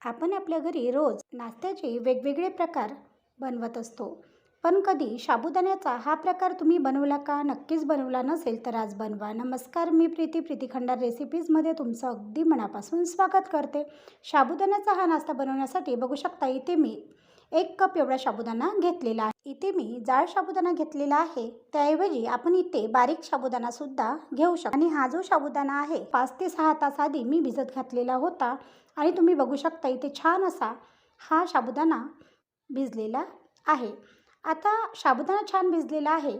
आपण आपल्या घरी रोज नाश्त्याचे वेगवेगळे प्रकार बनवत असतो. पण कधी साबुदाण्याचा हा प्रकार तुम्ही बनवला का? नक्कीच बनवला नसेल तर आज बनवा. नमस्कार, मी प्रीती खंडार रेसिपीजमध्ये तुमचं अगदी मनापासून स्वागत करते. साबुदाण्याचा हा नाश्ता बनवण्यासाठी बघू शकता, इथे मी 1 कप एवढा साबुदाणा घेतलेला आहे. इथे मी जाड साबुदाणा घेतलेला आहे. त्याऐवजी आपण इथे बारीक साबुदाणासुद्धा घेऊ शकतो. आणि हा जो साबुदाणा आहे 5 ते 6 तास आधी मी भिजत घातलेला होता. आणि तुम्ही बघू शकता इथे छान असा हा साबुदाणा भिजलेला आहे. आता साबुदाणा छान भिजलेला आहे.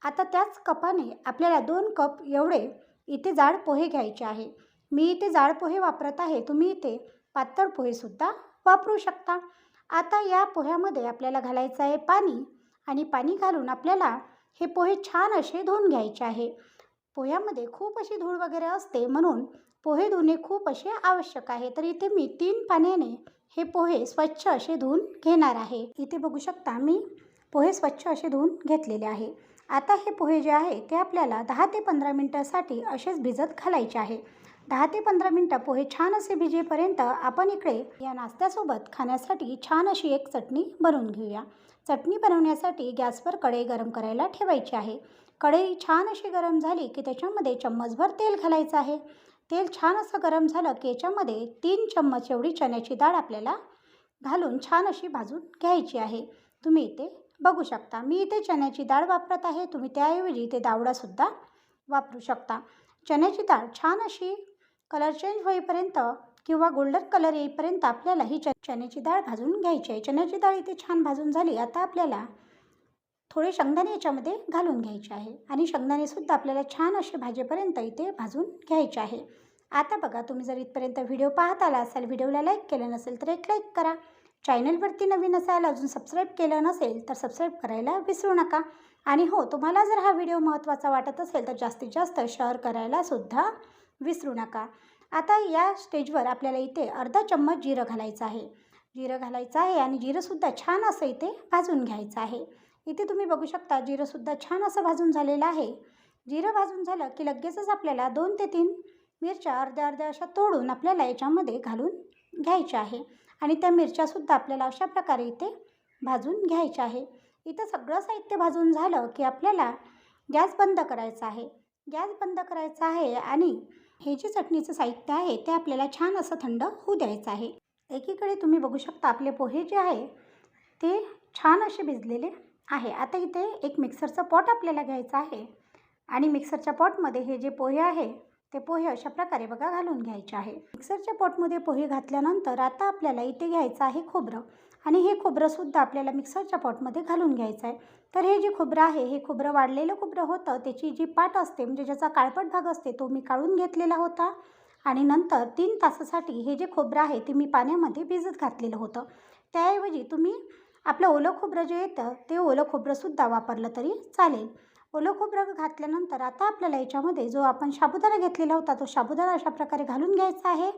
आता त्याच कपाने आपल्याला 2 कप एवढे इथे जाड पोहे घ्यायचे आहे. मी इथे जाड पोहे वापरत आहे. तुम्ही इथे पातळ पोहेसुद्धा वापरू शकता. आता या पोह्यामध्ये आपल्याला घालायचं आहे पाणी. आणि पाणी घालून आपल्याला हे पोहे छान असे धुवून घ्यायचे आहे. पोह्यामध्ये खूप अशी धूळ वगैरे असते, म्हणून पोहे धुणे खूप असे आवश्यक आहे. तर इथे मी 3 पाण्याने हे पोहे स्वच्छ असे धुवून घेणार आहे. इथे बघू शकता मी पोहे स्वच्छ असे धुवून घेतलेले आहे. आता हे पोहे जे आहे ते आपल्याला 10 ते 15 मिनटासाठी असेच भिजत घालायचे आहे. 10 ते 15 मिनटं पोहे छान असे भिजेपर्यंत आपण इकडे या नाश्त्यासोबत खाण्यासाठी छान अशी एक चटणी बनवून घेऊया. चटणी बनवण्यासाठी गॅसवर कढई गरम करायला ठेवायची आहे. कढई छान अशी गरम झाली की त्याच्यामध्ये चम्मचभर तेल घालायचं आहे. तेल छान असं गरम झालं की याच्यामध्ये 3 चम्मच एवढी चण्याची डाळ आपल्याला घालून छान अशी भाजून घ्यायची आहे. तुम्ही इथे बघू शकता मी इथे चण्याची डाळ वापरत आहे. तुम्ही त्याऐवजी इथे दावडासुद्धा वापरू शकता. चण्याची डाळ छान अशी कलर चेंज होईपर्यंत किंवा गोल्डन कलर येईपर्यंत आपल्याला ही चण्याची डाळ भाजून घ्यायची आहे. चण्याची डाळ इथे छान भाजून झाली. आता आपल्याला थोडे शेंगदाणे याच्यामध्ये घालून घ्यायचे आहे. आणि शेंगदाणेसुद्धा आपल्याला छान असे भाजेपर्यंत इथे भाजून घ्यायचे आहे. आता बघा, तुम्ही जर इथपर्यंत व्हिडिओ पाहत आला असाल, व्हिडिओला लाईक केलं नसेल तर एक लाईक करा. चॅनलवरती नवीन असाल, अजून सबस्क्राईब केलं नसेल तर सबस्क्राईब करायला विसरू नका. आणि हो, तुम्हाला जर हा व्हिडिओ महत्त्वाचा वाटत असेल तर जास्तीत जास्त शेअर करायला सुद्धा विसरू नका. आता या स्टेजवर आपल्याला इथे अर्धा चम्मच जिरं घालायचं आहे. जिरं घालायचं आहे आणि जिरंसुद्धा छान असं इथे भाजून घ्यायचं आहे. इथे तुम्ही बघू शकता जिरंसुद्धा छान असं भाजून झालेलं आहे. जिरं भाजून झालं की लगेचच आपल्याला 2 ते 3 मिरच्या अर्ध्या अर्ध्या अशा तोडून आपल्याला याच्यामध्ये घालून घ्यायच्या आहे. आणि त्या मिरच्यासुद्धा आपल्याला अशा प्रकारे इथे भाजून घ्यायच्या आहे. इथं सगळं साहित्य भाजून झालं की आपल्याला गॅस बंद करायचा आहे. गॅस बंद करायचा आहे आणि हे जे चटणीचं साहित्य आहे ते आपल्याला छान असं थंड होऊ द्यायचं आहे. एकीकडे तुम्ही बघू शकता आपले पोहे जे आहे ते छान असे भिजलेले आहे. आता इथे एक मिक्सरचं पॉट आपल्याला घ्यायचं आहे. आणि मिक्सरच्या पॉटमध्ये हे जे पोहे आहे ते पोहे अशा प्रकारे बघा घालून घ्यायचे आहे. मिक्सरच्या पॉटमध्ये पोहे घातल्यानंतर आता आपल्याला इथे घ्यायचं आहे खोबरं. आणि हे खोबरंसुद्धा आपल्याला मिक्सरच्या पॉटमध्ये घालून घ्यायचं आहे. तर हे जे खोबरं आहे हे खोबरं वाढलेलं खोबरं होतं. त्याची जी पाट असते म्हणजे ज्याचा काळपट भाग असते तो मी काढून घेतलेला होता. आणि नंतर 3 तासासाठी हे जे खोबरं आहे ते मी पाण्यामध्ये भिजत घातलेलं होतं. त्याऐवजी तुम्ही आपलं ओलं खोबरं जे येतं ते ओलं खोबरंसुद्धा वापरलं तरी चालेल. ओलं खोबरं घातल्यानंतर आता आपल्याला याच्यामध्ये जो आपण साबुदाणा घेतलेला होता तो साबुदाणा अशा प्रकारे घालून घ्यायचा आहे.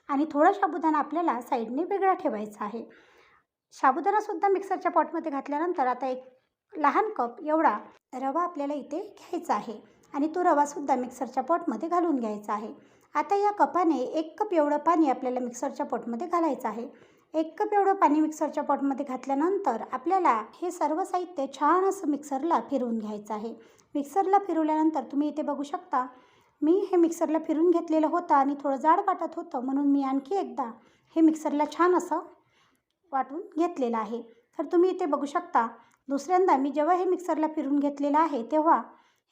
आणि थोडा साबुदाणा आपल्याला साईडने वेगळा ठेवायचा आहे. साबुदाणासुद्धा मिक्सरच्या पॉटमध्ये घातल्यानंतर आता एक लहान कप एवढा रवा आपल्याला इथे घ्यायचा आहे. आणि तो रवासुद्धा मिक्सरच्या पॉटमध्ये घालून घ्यायचा आहे. आता या कपाने 1 कप एवढं पाणी आपल्याला मिक्सरच्या पॉटमध्ये घालायचं आहे. 1 कप एवढं पाणी मिक्सरच्या पॉटमध्ये घातल्यानंतर आपल्याला हे सर्व साहित्य छान असं मिक्सरला फिरवून घ्यायचं आहे. मिक्सरला फिरवल्यानंतर तुम्ही इथे बघू शकता मी हे मिक्सरला फिरून घेतलेलं होतं आणि थोडं जाड वाटत होतं, म्हणून मी आणखी एकदा हे मिक्सरला छान असं वाटून घेतलेलं आहे. तर तुम्ही इथे बघू शकता दुसऱ्यांदा मी जेव्हा हे मिक्सरला फिरून घेतलेलं आहे तेव्हा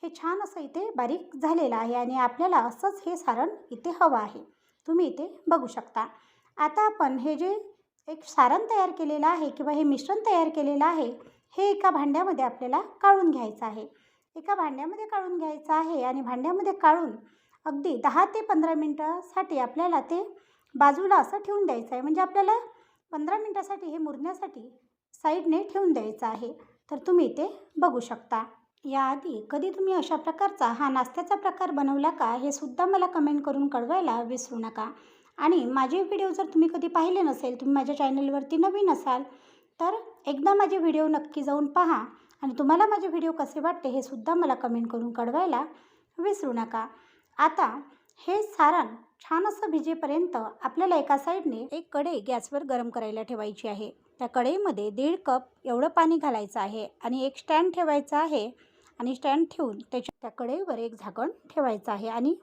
हे छान असं इथे बारीक झालेलं आहे. आणि आपल्याला असंच हे सारण इथे हवं आहे. तुम्ही इथे बघू शकता. आता आपण हे जे एक सारण तयार केलेलं आहे किंवा हे मिश्रण तयार केलेलं आहे हे एका भांड्यामध्ये आपल्याला काढून घ्यायचं आहे. एका भांड्यामध्ये काढून घ्यायचं आहे. आणि भांड्यामध्ये काढून अगदी 10 ते 15 मिनटासाठी आपल्याला ते बाजूला असं ठेवून द्यायचं आहे. म्हणजे आपल्याला 15 मिनटासाठी हे मुरण्यासाठी साईडने ठेवून द्यायचं आहे. तर तुम्ही इथे बघू शकता. याआधी कधी तुम्ही अशा प्रकारचा हा नाश्त्याचा प्रकार बनवला का हे सुद्धा मला कमेंट करून कळवायला विसरू नका. आणि माझे व्हिडिओ जर तुम्ही कधी पाहिले नसेल, तुम्ही माझ्या चॅनलवरती नवीन असाल तर एकदा माझे व्हिडिओ नक्की जाऊन पहा. आणि तुम्हाला माझे व्हिडिओ कसे वाटते हे सुद्धा मला कमेंट करून कळवायला विसरू नका. आता हे सारण छान असं भिजेपर्यंत आपल्याला एका साईडने एक कढई गॅसवर गरम करायला ठेवायची आहे. त्या कढईमध्ये 1.5 कप एवढं पाणी घालायचं आहे आणि एक स्टँड ठेवायचा आहे आणि स्टँड ठेवून त्या कढईवर एक झाकण ठेवायचं आहे आणि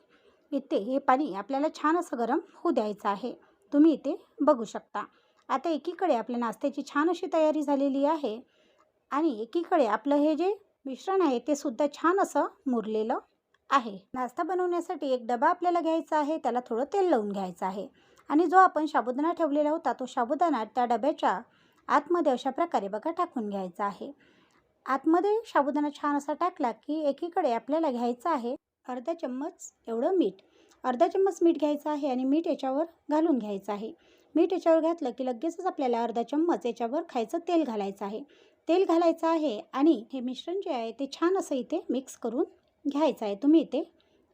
इथे हे पाणी आपल्याला छान असं गरम होऊ द्यायचं आहे. तुम्ही इथे बघू शकता. आता एकीकडे आपल्या नाश्त्याची छान अशी तयारी झालेली आहे आणि एकीकडे आपलं हे जे मिश्रण आहे ते सुद्धा छान असं मुरलेलं आहे. नाश्ता बनवण्यासाठी एक डबा आपल्याला घ्यायचा आहे, त्याला थोडं तेल लावून घ्यायचं आहे आणि जो आपण साबुदाणा ठेवलेला होता तो साबुदाणा त्या डब्याच्या आतमध्ये अशा प्रकारे बघा टाकून घ्यायचा आहे. आतमध्ये साबुदाणा छान असा टाकला की एकीकडे आपल्याला घ्यायचं आहे अर्धा चम्मच एवढं मीठ. अर्धा चम्मच मीठ घ्यायचं आहे आणि मीठ याच्यावर घालून घ्यायचं आहे. मीठ याच्यावर घातलं की लगेचच आपल्याला अर्धा चम्मच याच्यावर खायचं तेल घालायचं आहे. तेल घालायचं आहे आणि हे मिश्रण जे आहे ते छान असं इथे मिक्स करून घ्यायचं आहे. तुम्ही इथे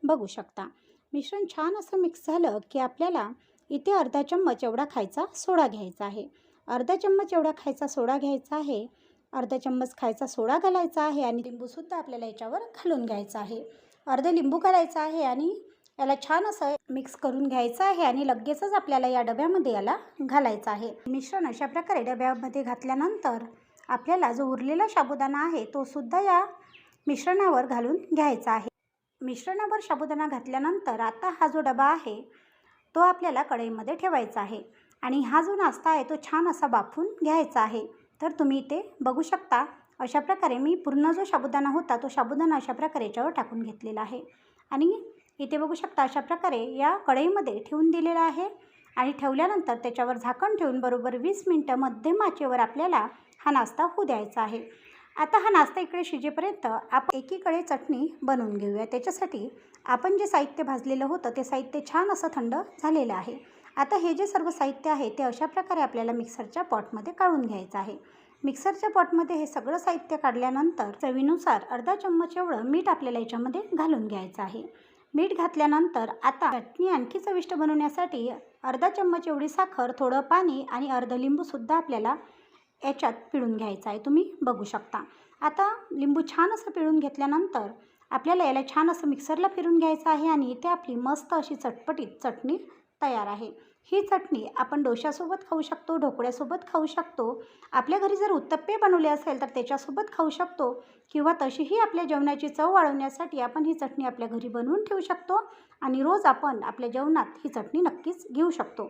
बघू शकता. मिश्रण छान असं मिक्स झालं की आपल्याला इथे अर्धा चम्मच एवढा खायचा सोडा घ्यायचा आहे. अर्धा चम्मच एवढा खायचा सोडा घ्यायचा आहे. अर्धा चम्मच खायचा सोडा घालायचा आहे आणि लिंबूसुद्धा आपल्याला याच्यावर घालून घ्यायचा आहे. अर्धा लिंबू घालायचा आहे आणि याला छान असं मिक्स करून घ्यायचं आहे आणि लगेचच आपल्याला या डब्यामध्ये याला घालायचं आहे. मिश्रण अशा प्रकारे डब्यामध्ये घातल्यानंतर आपल्याला जो उरलेला साबुदाणा आहे तो सुद्धा या मिश्रणावर घालून घ्यायचा आहे. मिश्रणावर साबुदाणा घातल्यानंतर आता हा जो डबा आहे तो आपल्याला कढईमध्ये ठेवायचा आहे आणि हा जो नाश्ता आहे तो छान असा बाफून घ्यायचा आहे. तर तुम्ही इथे बघू शकता अशा प्रकारे मी पूर्ण जो साबुदाणा होता तो साबुदाणा अशा प्रकारे याच्यावर टाकून घेतलेला आहे आणि इथे बघू शकता अशा प्रकारे या कढईमध्ये ठेवून दिलेला आहे आणि ठेवल्यानंतर त्याच्यावर झाकण ठेवून बरोबर 20 मिनटं मध्यम आचेवर आपल्याला हा नाश्ता होऊ द्यायचा आहे. आता हा नाश्ता इकडे शिजेपर्यंत आपण एकीकडे चटणी बनवून घेऊया. त्याच्यासाठी आपण जे साहित्य भाजलेलं होतं ते साहित्य छान असं थंड झालेलं आहे. आता हे जे सर्व साहित्य आहे ते अशा प्रकारे आपल्याला मिक्सरच्या पॉटमध्ये काढून घ्यायचं आहे. मिक्सरच्या पॉटमध्ये हे सगळं साहित्य काढल्यानंतर चवीनुसार अर्धा चम्मच एवढं मीठ आपल्याला याच्यामध्ये घालून घ्यायचं आहे. मीठ घातल्यानंतर आता चटणी आणखी चविष्ट बनवण्यासाठी अर्धा चम्मच एवढी साखर, थोडं पाणी आणि अर्ध लिंबूसुद्धा आपल्याला याच्यात पिळून घ्यायचं आहे. तुम्ही बघू शकता. आता लिंबू छान असं पिळून घेतल्यानंतर आपल्याला याला छान असं मिक्सरला फिरून घ्यायचं आहे आणि इथे आपली मस्त अशी चटपटीत चटणी तयार आहे. ही चटणी आपण डोश्यासोबत खाऊ शकतो, ढोकळ्यासोबत खाऊ शकतो. आपल्या घरी जर उत्तप्पे बनवले असेल तर त्याच्यासोबत खाऊ शकतो किंवा तशीही आपल्या जेवणाची चव वाढवण्यासाठी आपण ही चटणी आपल्या घरी बनवून ठेवू शकतो आणि रोज आपण आपल्या जेवणात ही चटणी नक्कीच घेऊ शकतो.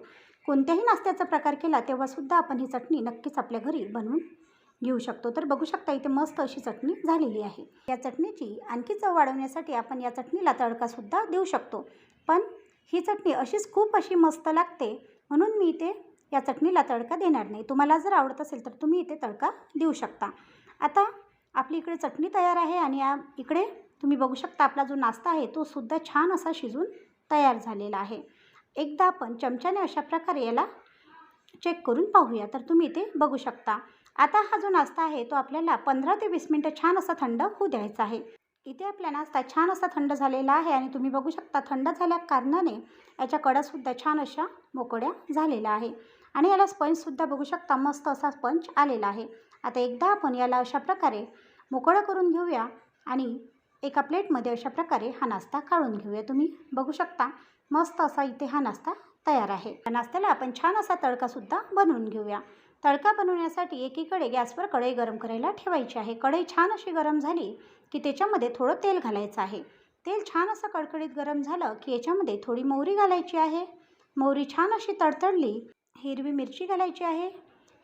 कोणत्याही नाश्त्याचा प्रकार केला तेव्हासुद्धा आपण ही चटणी नक्कीच आपल्या घरी बनवून घेऊ शकतो. तर बघू शकता इथे मस्त अशी चटणी झालेली आहे. या चटणीची आणखी चव वाढवण्यासाठी आपण या चटणीला तडकासुद्धा देऊ शकतो. पण ही चटणी अशीच खूप अशी मस्त लागते म्हणून मी इथे या चटणीला तडका देणार नाही. तुम्हाला जर आवडत असेल तर तुम्ही इथे तडका देऊ शकता. आता आपली इकडे चटणी तयार आहे आणि इकडे तुम्ही बघू शकता आपला जो नाश्ता आहे तो सुद्धा छान असा शिजून तयार झालेला आहे. एकदा आपण चमच्याने अशा प्रकारे याला चेक करून पाहूया. तर तुम्ही इथे बघू शकता. आता हा जो नाश्ता आहे तो आपल्याला 15 ते 20 मिनटं छान असा थंड होऊ द्यायचा आहे. इथे आपला नाश्ता छान असा थंड झालेला आहे आणि तुम्ही बघू शकता थंड झाल्या कारणाने याच्या कडासुद्धा छान अशा मोकळ्या झालेल्या आहे आणि याला स्पंजसुद्धा बघू शकता मस्त असा स्पंज आलेला आहे. आता एकदा आपण याला अशा प्रकारे मोकळं करून घेऊया आणि एका प्लेटमध्ये अशा प्रकारे हा नाश्ता काढून घेऊया. तुम्ही बघू शकता मस्त असा इथे हा नाश्ता तयार आहे. या नाश्त्याला आपण छान असा तडकासुद्धा बनवून घेऊया. तडका बनवण्यासाठी एकीकडे गॅसवर कढई गरम करायला ठेवायची आहे. कढई छान अशी गरम झाली की त्याच्यामध्ये थोडं तेल घालायचं आहे. तेल छान असं कडकडीत गरम झालं की याच्यामध्ये थोडी मोहरी घालायची आहे. मोहरी छान अशी तडतडली, हिरवी मिरची घालायची आहे.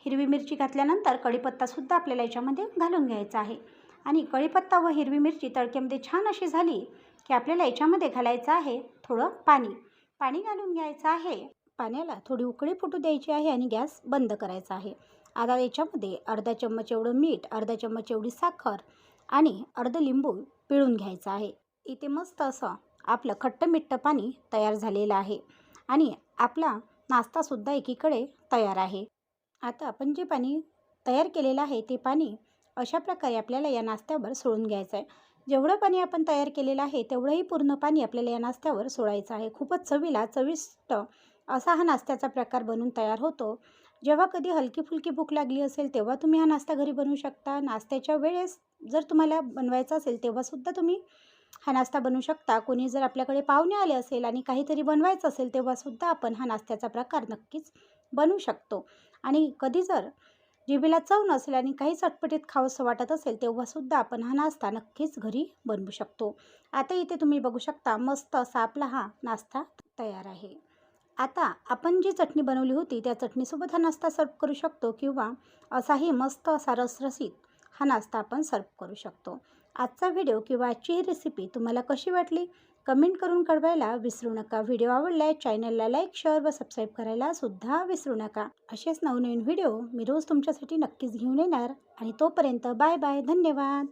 हिरवी मिरची घातल्यानंतर कढीपत्तासुद्धा आपल्याला याच्यामध्ये घालून घ्यायचा आहे आणि कढीपत्ता व हिरवी मिरची तडक्यामध्ये छान अशी झाली की आपल्याला याच्यामध्ये घालायचं आहे थोडं पाणी. पाणी घालून घ्यायचं आहे. पाण्याला थोडी उकळी फुटू द्यायची आहे आणि गॅस बंद करायचा आहे. आता याच्यामध्ये अर्धा चम्मच एवढं मीठ, अर्धा चम्मच एवढी साखर आणि अर्ध लिंबू पिळून घ्यायचं आहे. इथे मस्त असं आपलं खट्टमिठ्ठ पाणी तयार झालेलं आहे आणि आपला नाश्तासुद्धा एकीकडे तयार आहे. आता आपण जे पाणी तयार केलेलं आहे ते पाणी अशा प्रकारे आपल्याला या नाश्त्यावर सोडून घ्यायचं आहे. जेवढं पाणी आपण तयार केलेलं आहे तेवढंही पूर्ण पाणी आपल्याला या नाश्त्यावर सोडायचं आहे. खूपच चवीला चविष्ट असा हा नाश्त्याचा प्रकार बनून तयार होतो. जेव्हा कधी हलकी फुलकी भूक लागली असेल तेव्हा तुम्ही हा नाश्ता घरी बनवू शकता. नाश्त्याच्या वेळेस जर तुम्हाला बनवायचा असेल तेव्हासुद्धा तुम्ही हा नाश्ता बनवू शकता. कोणी जर आपल्याकडे पाहुणे आले असेल आणि काहीतरी बनवायचं असेल तेव्हासुद्धा आपण हा नाश्त्याचा प्रकार नक्कीच बनवू शकतो. आणि कधी जर जिभेला चव नसेल आणि काही चटपटीत खावंसं वाटत असेल तेव्हासुद्धा आपण हा नाश्ता नक्कीच घरी बनवू शकतो. आता इथे तुम्ही बघू शकता मस्त असा आपला हा नाश्ता तयार आहे. आता आपण जी चटणी बनवली होती त्या चटणीसोबत हा नाश्ता सर्व्ह करू शकतो किंवा असाही मस्त असा रसरशीत हा नाश्ता आपण सर्व्ह करू शकतो. आजचा व्हिडिओ किंवा आजची ही रेसिपी तुम्हाला कशी वाटली कमेंट करून कळवायला विसरू नका. व्हिडिओ आवडल्यास चॅनलला लाईक, शेअर व सबस्क्राईब करायला सुद्धा विसरू नका. असेच नवनवीन व्हिडिओ मी रोज तुमच्यासाठी नक्कीच घेऊन येणार आणि तोपर्यंत बाय बाय. धन्यवाद.